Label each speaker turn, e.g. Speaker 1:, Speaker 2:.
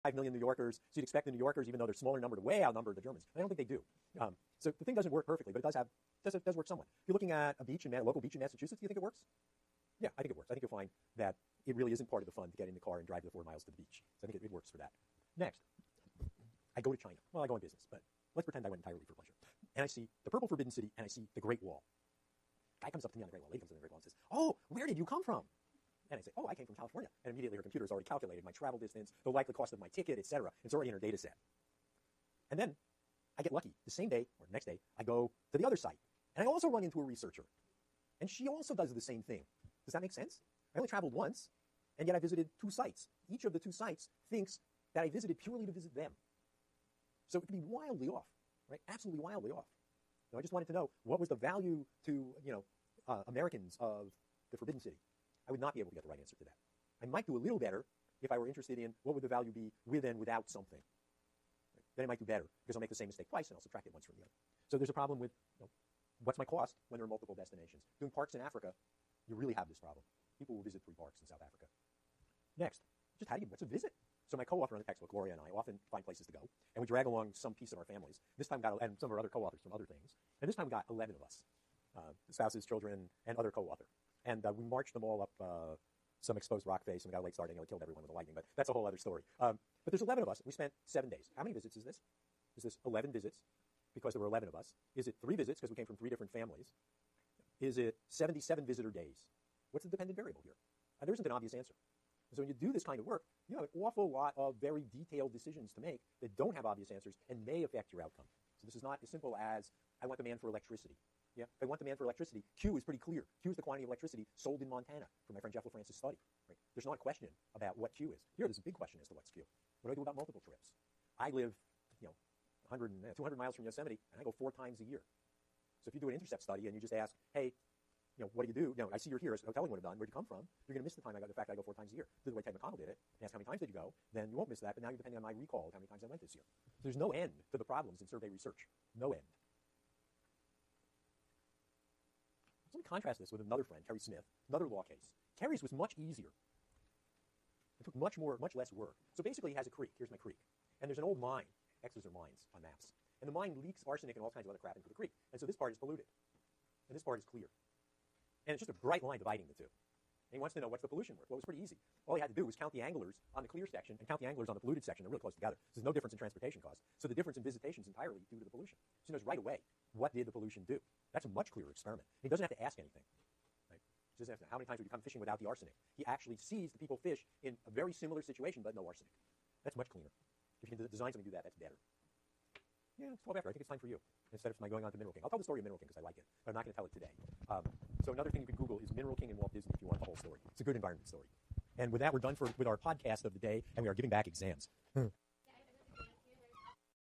Speaker 1: 5 million New Yorkers, so you'd expect the New Yorkers, even though they're a smaller number, to way outnumber the Germans. I don't think they do. So the thing doesn't work perfectly, but it does work somewhat. If you're looking at a local beach in Massachusetts, do you think it works? Yeah, I think it works. I think you'll find that it really isn't part of the fun to get in the car and drive the 4 miles to the beach. So I think it works for that. Next, I go to China. Well, I go on business, but let's pretend I went entirely for pleasure. And I see the purple Forbidden City, and I see the Great Wall. Guy comes up to me on the Great Wall, lady comes up to me on the Great Wall and says, "Oh, where did you come from?" And I say, "Oh, I came from California." And immediately her computer has already calculated my travel distance, the likely cost of my ticket, etc. It's already in her data set. And then I get lucky. The same day, or the next day, I go to the other site. And I also run into a researcher. And she also does the same thing. Does that make sense? I only traveled once, and yet I visited 2 sites. Each of the 2 sites thinks that I visited purely to visit them. So it could be wildly off, right? Absolutely wildly off. Now, I just wanted to know, what was the value to, Americans of the Forbidden City? I would not be able to get the right answer to that. I might do a little better if I were interested in what would the value be with and without something. Right? Then I might do better, because I'll make the same mistake twice and I'll subtract it once from the other. So there's a problem with, what's my cost when there are multiple destinations? Doing parks in Africa, you really have this problem. People will visit 3 parks in South Africa. Next, just what's a visit? So my co-author on the textbook, Gloria, and I often find places to go, and we drag along some piece of our families. This time and some of our other co-authors from other things. And this time we got 11 of us, spouses, children, and other co-author. And we marched them all up some exposed rock face, and we got a late start, and we killed everyone with the lightning, but that's a whole other story. But there's 11 of us, and we spent 7 days. How many visits is this? Is this 11 visits because there were 11 of us? Is it 3 visits because we came from 3 different families? Is it 77 visitor days? What's the dependent variable here? There isn't an obvious answer. So when you do this kind of work, you have an awful lot of very detailed decisions to make that don't have obvious answers and may affect your outcome. So this is not as simple as, I want demand for electricity. Yeah, if I want demand for electricity, Q is pretty clear. Q is the quantity of electricity sold in Montana for my friend Jeff LaFrance's study. Right? There's not a question about what Q is. Here, there's a big question as to what's Q. What do I do about multiple trips? I live, 200 miles from Yosemite, and I go 4 times a year. So if you do an intercept study and you just ask, hey, what do you do? I see you're here, as Hotelling would have done. Where'd you come from? You're going to miss the fact that I go 4 times a year. Do the way Ted McConnell did it, and ask how many times did you go, then you won't miss that, but now you're depending on my recall of how many times I went this year. So there's no end to the problems in survey research. No end. So let me contrast this with another friend, Kerry Smith, another law case. Kerry's was much easier. It took much less work. So basically, he has a creek. Here's my creek. And there's an old mine. X's are mines on maps. And the mine leaks arsenic and all kinds of other crap into the creek. And so this part is polluted. And this part is clear. And it's just a bright line dividing the two. And he wants to know, what's the pollution worth? Well, it was pretty easy. All he had to do was count the anglers on the clear section and count the anglers on the polluted section. They're really close together. So there's no difference in transportation costs. So the difference in visitation is entirely due to the pollution. So he knows right away, what did the pollution do? That's a much clearer experiment. He doesn't have to ask anything. Right? He doesn't have to, how many times would you come fishing without the arsenic? He actually sees the people fish in a very similar situation, but no arsenic. That's much cleaner. If you can design something to do that, that's better. Yeah, it's 12 after. I think it's time for you. Instead of my going on to Mineral King. I'll tell the story of Mineral King because I like it, but I'm not going to tell it today. So another thing you can Google is Mineral King and Walt Disney if you want the whole story. It's a good environment story. And with that, we're done with our podcast of the day, and we are giving back exams.